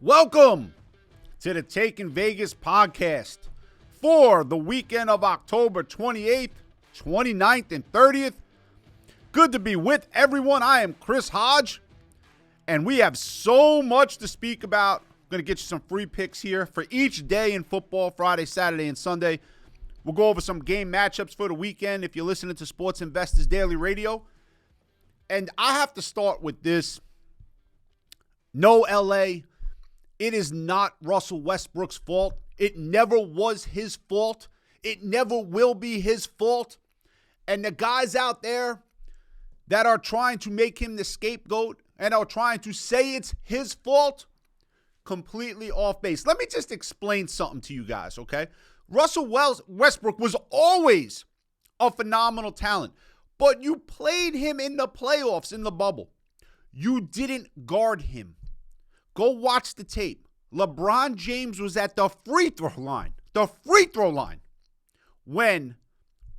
Welcome to the Taking Vegas podcast for the weekend of October 28th, 29th, and 30th. Good to be with everyone. I am Chris Hodge, and we have so much to speak about. I'm going to get you some free picks here for each day in football, Friday, Saturday, and Sunday. We'll go over some game matchups for the weekend if you're listening to Sports Investors Daily Radio. And I have to start with this. No, LA, it is not Russell Westbrook's fault. It never was his fault. It never will be his fault. And the guys out there that are trying to make him the scapegoat and are trying to say it's his fault, completely off base. Let me just explain something to you guys, okay? Russell Westbrook was always a phenomenal talent, but you played him in the playoffs in the bubble. You didn't guard him. Go watch the tape. LeBron James was at the free throw line when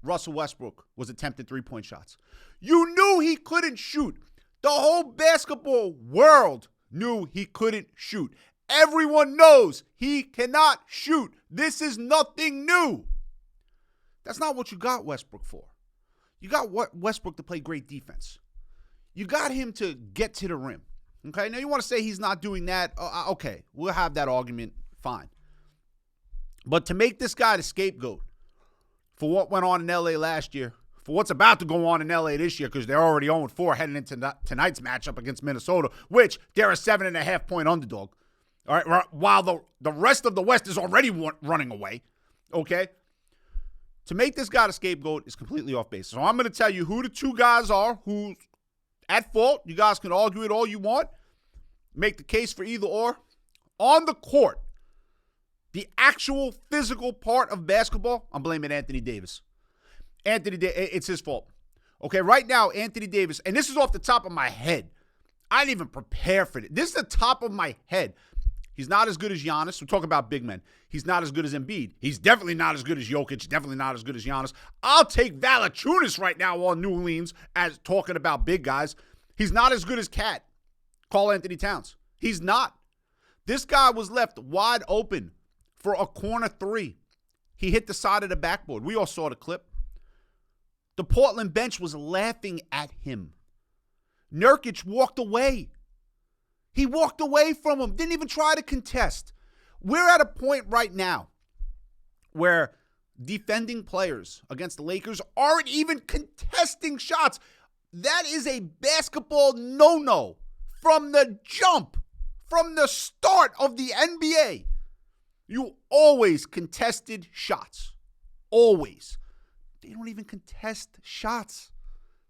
Russell Westbrook was attempting three-point shots. You knew he couldn't shoot. The whole basketball world knew he couldn't shoot. Everyone knows he cannot shoot. This is nothing new. That's not what you got Westbrook for. You got Westbrook to play great defense. You got him to get to the rim. Okay, now you want to say he's not doing that. Okay, we'll have that argument. Fine. But to make this guy the scapegoat for what went on in L.A. last year, for what's about to go on in L.A. this year, because they're already 0-4 heading into tonight's matchup against Minnesota, which they're a 7.5-point underdog. All right, while the rest of the West is already running away. Okay? To make this guy the scapegoat is completely off base. So I'm going to tell you who the two guys are who's at fault. You guys can argue it all you want. Make the case for either or. On the court, the actual physical part of basketball, I'm blaming Anthony Davis. It's his fault. Okay, right now, Anthony Davis, and this is off the top of my head. I didn't even prepare for this. This is the top of my head. He's not as good as Giannis. We're talking about big men. He's not as good as Embiid. He's definitely not as good as Jokic. Definitely not as good as Giannis. I'll take Valanciunas right now on New Orleans as talking about big guys. He's not as good as Cat, Karl Anthony Towns. He's not. This guy was left wide open for a corner three. He hit the side of the backboard. We all saw the clip. The Portland bench was laughing at him. Nurkic walked away. He walked away from him, didn't even try to contest. We're at a point right now where defending players against the Lakers aren't even contesting shots. That is a basketball no-no from the jump, from the start of the NBA. You always contested shots. Always. They don't even contest shots.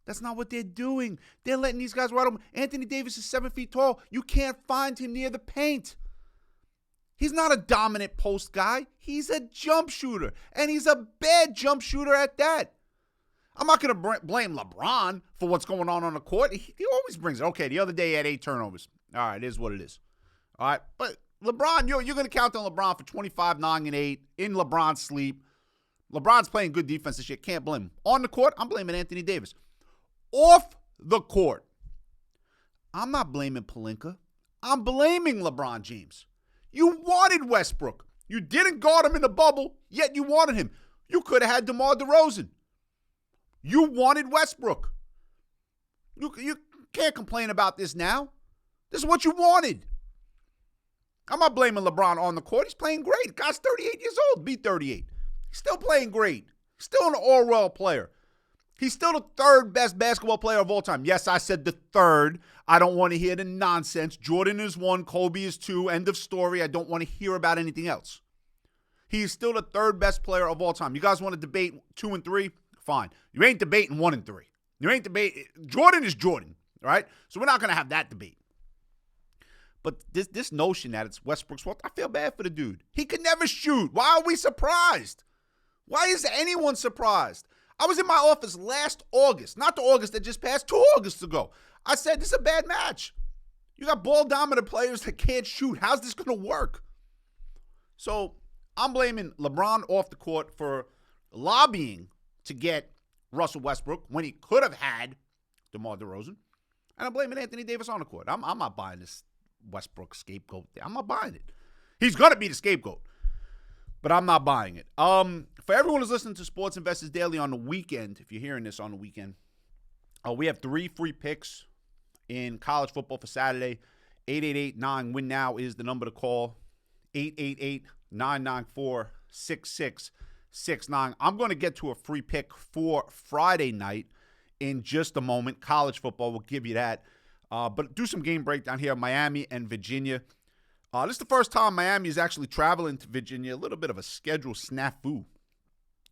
That's not what they're doing. They're letting these guys ride them. Anthony Davis is 7 feet tall. You can't find him near the paint. He's not a dominant post guy. He's a jump shooter, and he's a bad jump shooter at that. I'm not going to blame LeBron for what's going on the court. He always brings it. Okay, the other day he had 8 turnovers. All right, it is what it is. All right, but LeBron, you're going to count on LeBron for 25, 9, and 8 in LeBron's sleep. LeBron's playing good defense this year. Can't blame him. On the court, I'm blaming Anthony Davis. Off the court, I'm not blaming Pelinka. I'm blaming LeBron James. You wanted Westbrook. You didn't guard him in the bubble, yet you wanted him. You could have had DeMar DeRozan. You wanted Westbrook. You can't complain about this now. This is what you wanted. I'm not blaming LeBron on the court. He's playing great. The guy's 38 years old. Be 38. He's still playing great. Still an all-world player. He's still the third best basketball player of all time. Yes, I said the third. I don't want to hear the nonsense. Jordan is 1, Kobe is 2. End of story. I don't want to hear about anything else. He is still the third best player of all time. You guys want to debate 2 and 3? Fine. You ain't debating 1 and 3. You ain't debating. Jordan is Jordan, all right? So we're not going to have that debate. But this notion that it's Westbrook's fault, I feel bad for the dude. He could never shoot. Why are we surprised? Why is anyone surprised? I was in my office last August, not the August that just passed, 2 Augusts ago. I said, this is a bad match. You got ball-dominant players that can't shoot. How's this going to work? So I'm blaming LeBron off the court for lobbying to get Russell Westbrook when he could have had DeMar DeRozan. And I'm blaming Anthony Davis on the court. I'm not buying this Westbrook scapegoat there. I'm not buying it. He's going to be the scapegoat, but I'm not buying it. For everyone who's listening to Sports Investors Daily on the weekend, if you're hearing this on the weekend, we have 3 free picks in college football for Saturday. 888-9-WIN-NOW is the number to call. 888-994-6669. I'm going to get to a free pick for Friday night in just a moment. College football will give you that. But do some game breakdown here. Miami and Virginia. This is the first time Miami is actually traveling to Virginia. A little bit of a schedule snafu.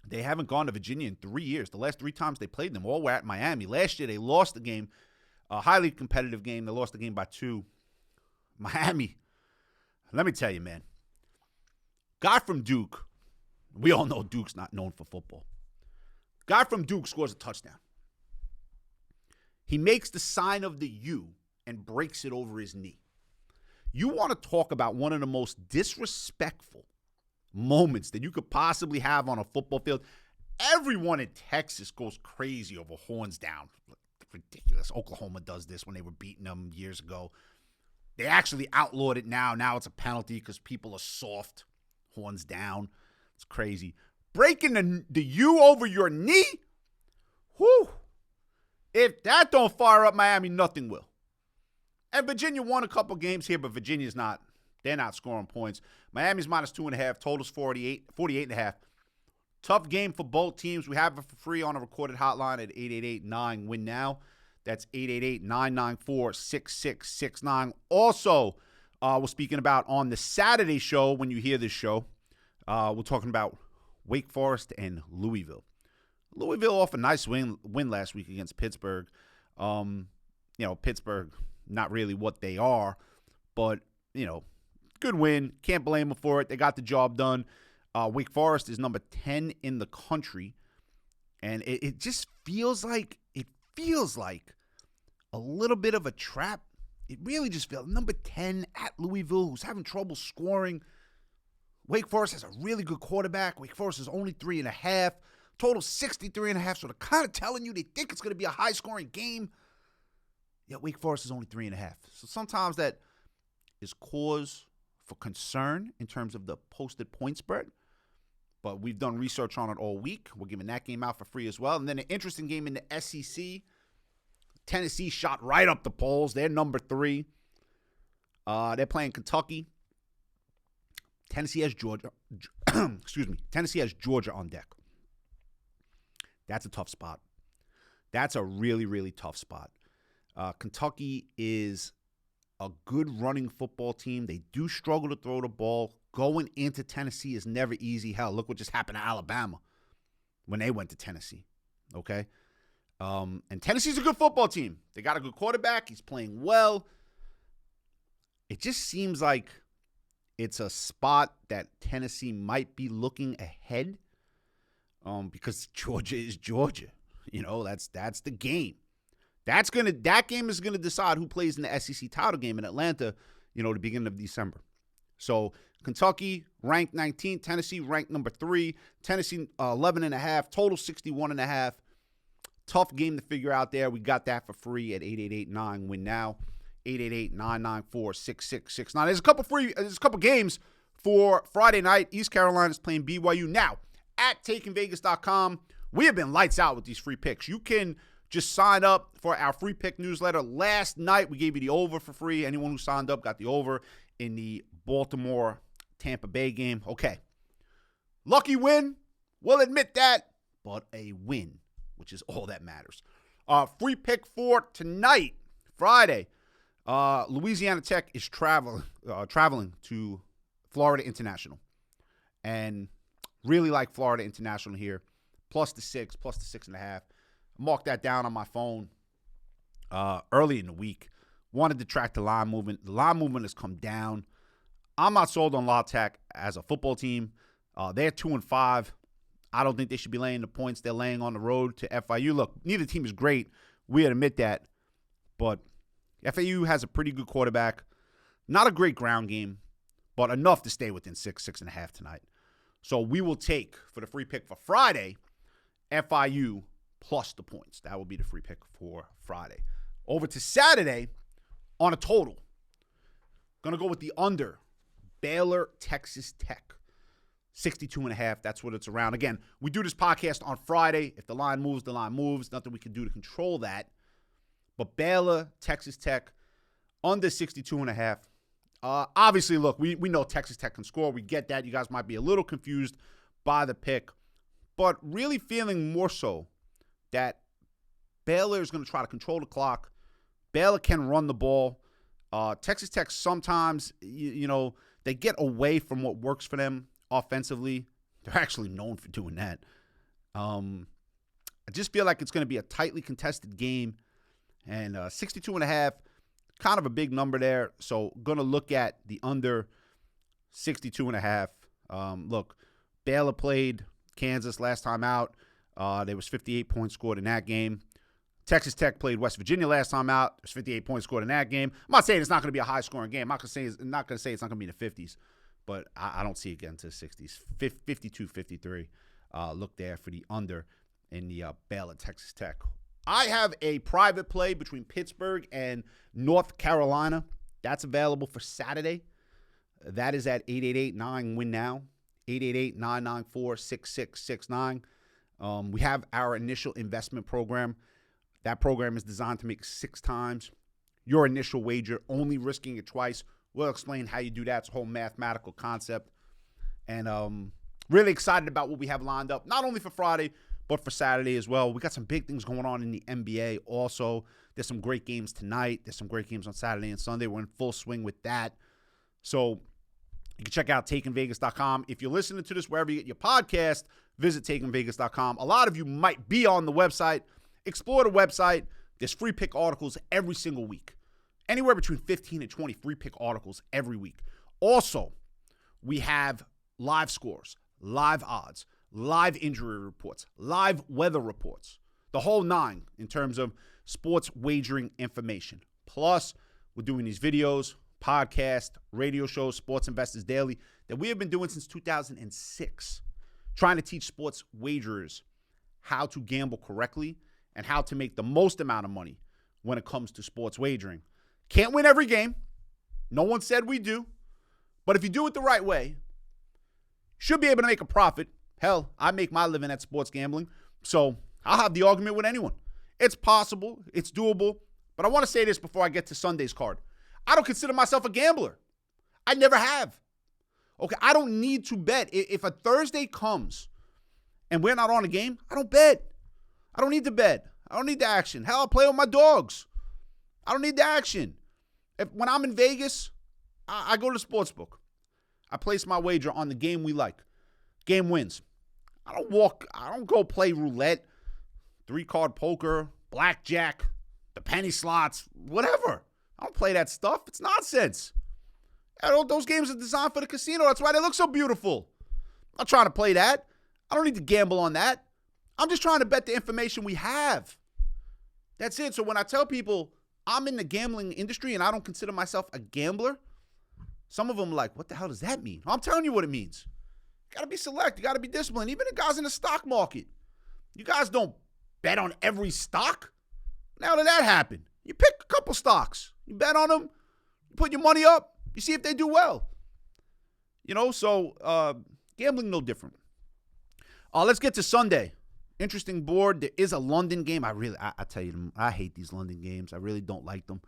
They haven't gone to Virginia in 3 years. The last 3 times they played them, all were at Miami. Last year, they lost the game. A highly competitive game. They lost the game by 2. Miami, let me tell you, man. Guy from Duke, we all know Duke's not known for football. Guy from Duke scores a touchdown. He makes the sign of the U and breaks it over his knee. You want to talk about one of the most disrespectful moments that you could possibly have on a football field. Everyone in Texas goes crazy over horns down. Ridiculous. Oklahoma does this when they were beating them years ago. They actually outlawed it now. Now it's a penalty because people are soft. Horns down. It's crazy. Breaking the U over your knee? Whew. If that don't fire up Miami, nothing will. And Virginia won a couple games here, but Virginia's not. They're not scoring points. Miami's minus 2.5. Total's 48.5. Tough game for both teams. We have it for free on a recorded hotline at 888-9-WIN-NOW. That's 888-994-6669. Also, we're speaking about on the Saturday show, when you hear this show, we're talking about Wake Forest and Louisville. Louisville off a nice win last week against Pittsburgh. Pittsburgh, not really what they are, but, good win. Can't blame them for it. They got the job done. Wake Forest is number 10 in the country, and it just feels like a little bit of a trap. It really just feels number 10 at Louisville, who's having trouble scoring. Wake Forest has a really good quarterback. Wake Forest is only 3.5. Total 63.5. So they're kind of telling you they think it's going to be a high-scoring game. Yet Wake Forest is only 3.5. So sometimes that is cause for concern in terms of the posted point spread. But we've done research on it all week. We're giving that game out for free as well. And then an interesting game in the SEC. Tennessee shot right up the polls. They're number 3. They're playing Kentucky. Tennessee has Georgia. Tennessee has Georgia on deck. That's a tough spot. That's a really, really tough spot. Kentucky is a good running football team. They do struggle to throw the ball. Going into Tennessee is never easy. Hell, look what just happened to Alabama when they went to Tennessee. Okay? And Tennessee's a good football team. They got a good quarterback. He's playing well. It just seems like it's a spot that Tennessee might be looking ahead because Georgia is Georgia. That's the game. That game is gonna decide who plays in the SEC title game in Atlanta, the beginning of December. So Kentucky ranked 19th, Tennessee ranked number 3, Tennessee 11.5, total 61.5. Tough game to figure out there. We got that for free at 888-9-WIN-NOW, 888-994-6669. There's a couple games for Friday night. East Carolina is playing BYU. Now, at takingvegas.com, we have been lights out with these free picks. You can just sign up for our free pick newsletter. Last night, we gave you the over for free. Anyone who signed up got the over in the Baltimore-Tampa Bay game. Okay. Lucky win. We'll admit that. But a win, which is all that matters. Free pick for tonight, Friday. Louisiana Tech is traveling to Florida International. And really like Florida International here. Plus the 6, plus the 6.5. Mark that down on my phone early in the week. Wanted to track the line movement. The line movement has come down. I'm not sold on La Tech as a football team. They're 2-5. I don't think they should be laying the points they're laying on the road to FIU. Look, neither team is great. We admit that. But FIU has a pretty good quarterback. Not a great ground game, but enough to stay within 6.5 tonight. So we will take, for the free pick for Friday, FIU plus the points. That will be the free pick for Friday. Over to Saturday on a total. Going to go with the under. Baylor, Texas Tech. 62.5. That's what it's around. Again, we do this podcast on Friday. If the line moves, the line moves. Nothing we can do to control that. But Baylor, Texas Tech, under 62.5. Obviously, look, we know Texas Tech can score. We get that. You guys might be a little confused by the pick. But really feeling more so that Baylor is going to try to control the clock. Baylor can run the ball. Texas Tech sometimes, they get away from what works for them offensively. They're actually known for doing that. I just feel like it's going to be a tightly contested game. And 62.5, kind of a big number there. So going to look at the under 62.5. Look, Baylor played Kansas last time out. There was 58 points scored in that game. Texas Tech played West Virginia last time out. There's 58 points scored in that game. I'm not saying it's not going to be a high-scoring game. I'm not going to say it's not going to be in the 50s, but I don't see it getting to the 60s. 52, 53. Look there for the under in the Baylor Texas Tech. I have a private play between Pittsburgh and North Carolina. That's available for Saturday. That is at 888-9-WIN-NOW. 888-994-6669. We have our initial investment program. That program is designed to make 6 times your initial wager, only risking it twice. We'll explain how you do that. It's a whole mathematical concept. And really excited about what we have lined up, not only for Friday, but for Saturday as well. We got some big things going on in the NBA also. There's some great games tonight. There's some great games on Saturday and Sunday. We're in full swing with that. So you can check out TakenVegas.com. If you're listening to this wherever you get your podcast, visit TakenVegas.com. A lot of you might be on the website. Explore the website. There's free pick articles every single week. Anywhere between 15 and 20 free pick articles every week. Also, we have live scores, live odds, live injury reports, live weather reports, the whole 9 in terms of sports wagering information. Plus, we're doing these videos, podcast, radio shows, Sports Investors Daily, that we have been doing since 2006, trying to teach sports wagerers how to gamble correctly and how to make the most amount of money when it comes to sports wagering. Can't win every game. No one said we do. But if you do it the right way, should be able to make a profit. Hell, I make my living at sports gambling, so I'll have the argument with anyone. It's possible. It's doable. But I want to say this before I get to Sunday's card. I don't consider myself a gambler. I never have. Okay, I don't need to bet. If a Thursday comes and we're not on a game, I don't bet. I don't need to bet. I don't need the action. Hell, I'll play with my dogs. I don't need the action. When I'm in Vegas, I go to the sportsbook. I place my wager on the game we like. Game wins. I don't go play roulette, 3-card poker, blackjack, the penny slots, whatever. I don't play that stuff. It's nonsense. Those games are designed for the casino. That's why they look so beautiful. I'm not trying to play that. I don't need to gamble on that. I'm just trying to bet the information we have. That's it. So when I tell people I'm in the gambling industry and I don't consider myself a gambler, some of them are like, what the hell does that mean? I'm telling you what it means. You got to be select. You got to be disciplined. Even the guys in the stock market. You guys don't bet on every stock. Now did that happen? You pick a couple stocks. You bet on them. You put your money up. You see if they do well. So gambling no different. Let's get to Sunday. Interesting board. There is a London game. I tell you, I hate these London games. I really don't like them.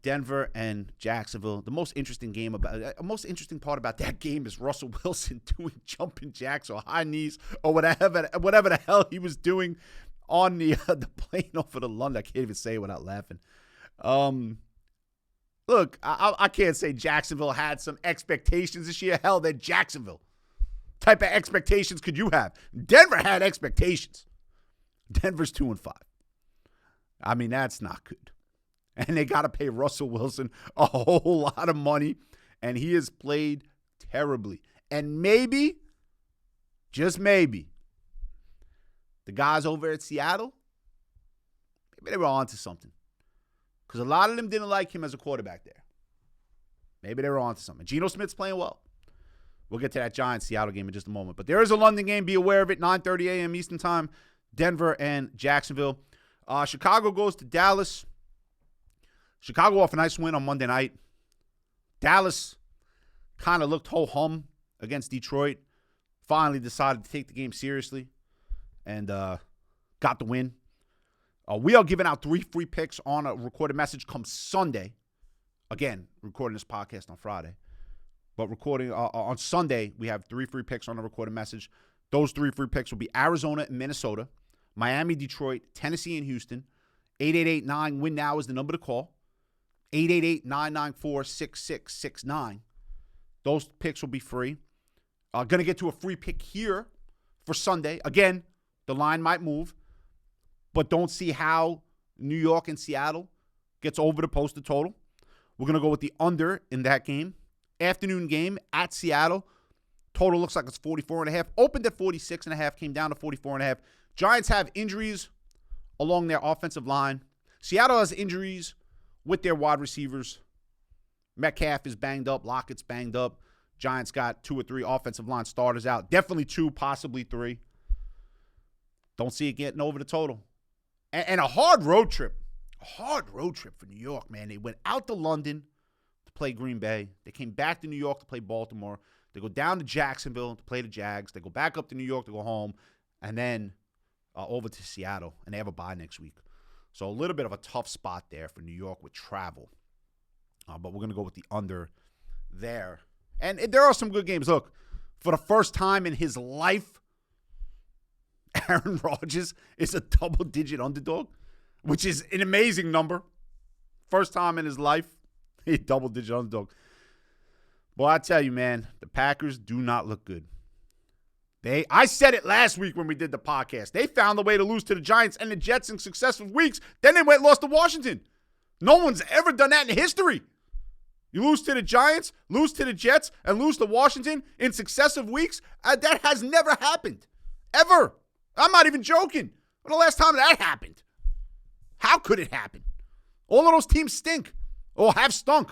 Denver and Jacksonville. The most interesting part about that game is Russell Wilson doing jumping jacks or high knees or whatever the hell he was doing on the plane over to London. I can't even say it without laughing. Look, I can't say Jacksonville had some expectations this year. Hell, they're Jacksonville. Type of expectations could you have? Denver had expectations. Denver's 2-5. I mean, that's not good. And they got to pay Russell Wilson a whole lot of money, and he has played terribly. And maybe, just maybe, the guys over at Seattle, maybe they were onto something. Because a lot of them didn't like him as a quarterback there. Maybe they were onto something. Geno Smith's playing well. We'll get to that Giants-Seattle game in just a moment. But there is a London game. Be aware of it. 9:30 a.m. Eastern Time. Denver and Jacksonville. Chicago goes to Dallas. Chicago off a nice win on Monday night. Dallas kind of looked ho-hum against Detroit. Finally decided to take the game seriously and got the win. We are giving out 3 free picks on a recorded message come Sunday. Again, recording this podcast on Friday. But recording on Sunday, we have 3 free picks on a recorded message. Those 3 free picks will be Arizona and Minnesota, Miami, Detroit, Tennessee, and Houston. 888-9 WIN-NOW is the number to call. 888-994-6669. Those picks will be free. Going to get to a free pick here for Sunday. Again, the line might move, but don't see how New York and Seattle gets over the posted total. We're going to go with the under in that game. Afternoon game at Seattle. Total looks like it's 44.5. Opened at 46.5, came down to 44.5. Giants have injuries along their offensive line. Seattle has injuries with their wide receivers. Metcalf is banged up. Lockett's banged up. Giants got 2 or 3 offensive line starters out. Definitely 2, possibly 3. Don't see it getting over the total. And a hard road trip. A hard road trip for New York, man. They went out to London to play Green Bay. They came back to New York to play Baltimore. They go down to Jacksonville to play the Jags. They go back up to New York to go home. And then over to Seattle. And they have a bye next week. So a little bit of a tough spot there for New York with travel. But we're going to go with the under there. And there are some good games. Look, for the first time in his life, Aaron Rodgers is a double-digit underdog, which is an amazing number. First time in his life, a double-digit underdog. Boy, I tell you, man, the Packers do not look good. I said it last week when we did the podcast. They found a way to lose to the Giants and the Jets in successive weeks. Then they went and lost to Washington. No one's ever done that in history. You lose to the Giants, lose to the Jets, and lose to Washington in successive weeks? That has never happened. Ever. I'm not even joking. When the last time that happened? How could it happen? All of those teams stink or have stunk.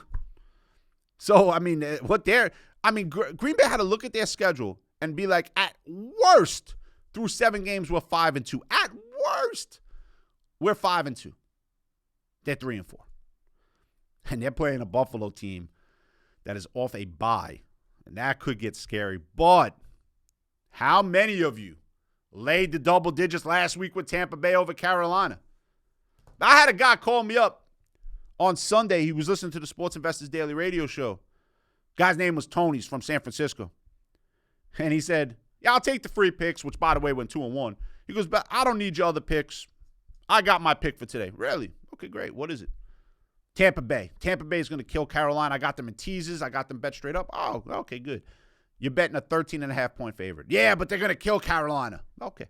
So, I mean, Green Bay had to look at their schedule and be like, at worst, through 7 games, we're 5-2. At worst, we're 5-2. They're 3-4. And they're playing a Buffalo team that is off a bye. And that could get scary. But how many of you laid the double digits last week with Tampa Bay over Carolina? I had a guy call me up on Sunday. He was listening to the Sports Investors Daily radio show. Guy's name was Tony. He's from San Francisco. And he said, yeah, I'll take the free picks, which, by the way, went 2-1. He goes, but I don't need your other picks. I got my pick for today. Really? Okay, great. What is it? Tampa Bay. Tampa Bay is going to kill Carolina. I got them in teases. I got them bet straight up. Oh, okay, good. You're betting a 13.5-point favorite. Yeah, but they're going to kill Carolina. Okay.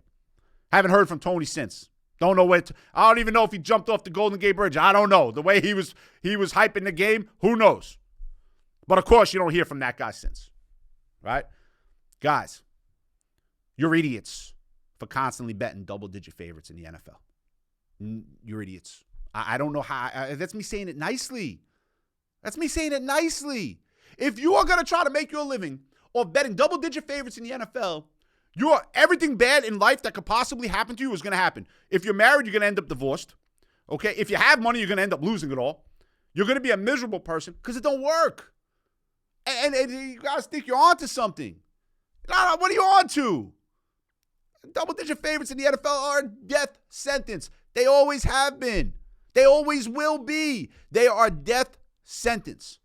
Haven't heard from Tony since. Don't know where I don't even know if he jumped off the Golden Gate Bridge. I don't know. The way he was hyping the game, who knows? But, of course, you don't hear from that guy since. Right? Guys, you're idiots for constantly betting double-digit favorites in the NFL. You're idiots. I don't know how. That's me saying it nicely. That's me saying it nicely. If you are going to try to make your living off betting double-digit favorites in the NFL, everything bad in life that could possibly happen to you is going to happen. If you're married, you're going to end up divorced. Okay? If you have money, you're going to end up losing it all. You're going to be a miserable person because it don't work. And you guys think you're on to something. No, what are you on to? Double-digit favorites in the NFL are a death sentence. They always have been. They always will be. They are a death sentence.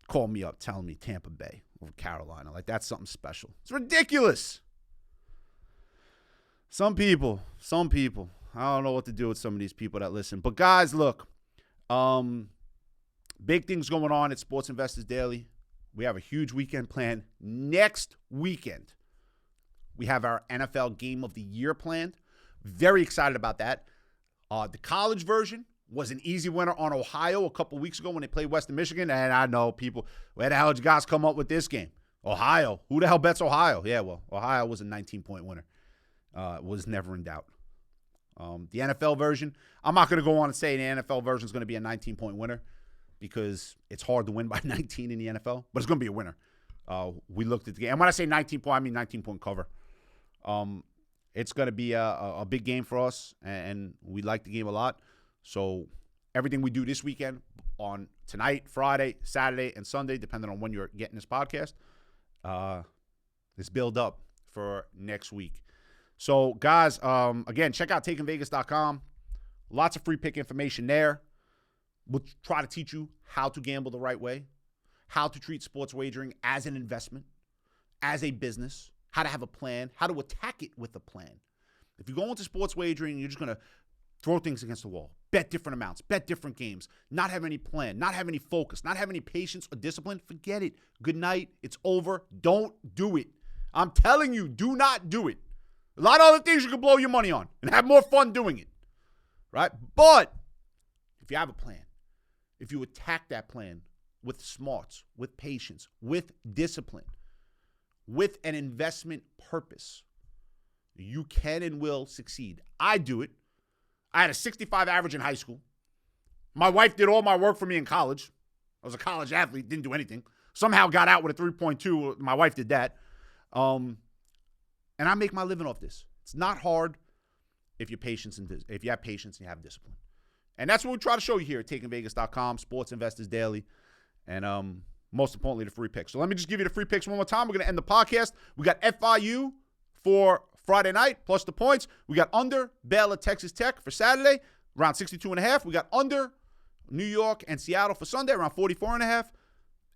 Call me up telling me Tampa Bay over Carolina. Like, that's something special. It's ridiculous. Some people. I don't know what to do with some of these people that listen. But, guys, look. Big things going on at Sports Investors Daily. We have a huge weekend planned. Next weekend, we have our NFL Game of the Year planned. Very excited about that. The college version was an easy winner on Ohio a couple weeks ago when they played Western Michigan. And I know people, where the hell did you guys come up with this game? Ohio. Who the hell bets Ohio? Yeah, well, Ohio was a 19-point winner. Was never in doubt. The NFL version, I'm not going to go on and say the NFL version is going to be a 19-point winner because it's hard to win by 19 in the NFL, but it's going to be a winner. We looked at the game. And when I say 19 point, I mean 19-point cover. It's going to be a big game for us, and we like the game a lot. So everything we do this weekend on tonight, Friday, Saturday, and Sunday, depending on when you're getting this podcast, is build up for next week. So, guys, again, check out takingvegas.com. Lots of free pick information there. We'll try to teach you how to gamble the right way, how to treat sports wagering as an investment, as a business, how to have a plan, how to attack it with a plan. If you go into sports wagering, you're just going to throw things against the wall, bet different amounts, bet different games, not have any plan, not have any focus, not have any patience or discipline, forget it. Good night. It's over. Don't do it. I'm telling you, do not do it. A lot of other things you can blow your money on and have more fun doing it, right? But if you have a plan, if you attack that plan with smarts, with patience, with discipline, with an investment purpose, you can and will succeed. I do it. I had a 65 average in high school. My wife did all my work for me in college. I was a college athlete, didn't do anything. Somehow got out with a 3.2. My wife did that. And I make my living off this. It's not hard if you have patience and you have discipline. And that's what we try to show you here at takingvegas.com, Sports Investors Daily, and most importantly, the free picks. So let me just give you the free picks one more time. We're going to end the podcast. We got FIU for Friday night, plus the points. We got under Baylor, Texas Tech for Saturday, around 62.5. We got under New York and Seattle for Sunday, around 44.5.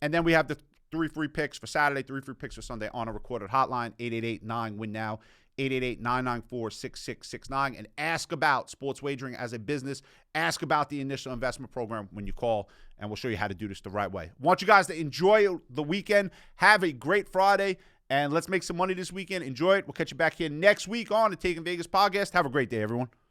And then we have the 3 free picks for Saturday, 3 free picks for Sunday on a recorded hotline, 888-9-WIN-NOW, 888-994-6669, and ask about sports wagering as a business. Ask about the initial investment program when you call, and we'll show you how to do this the right way. Want you guys to enjoy the weekend. Have a great Friday, and let's make some money this weekend. Enjoy it. We'll catch you back here next week on the Taking Vegas podcast. Have a great day, everyone.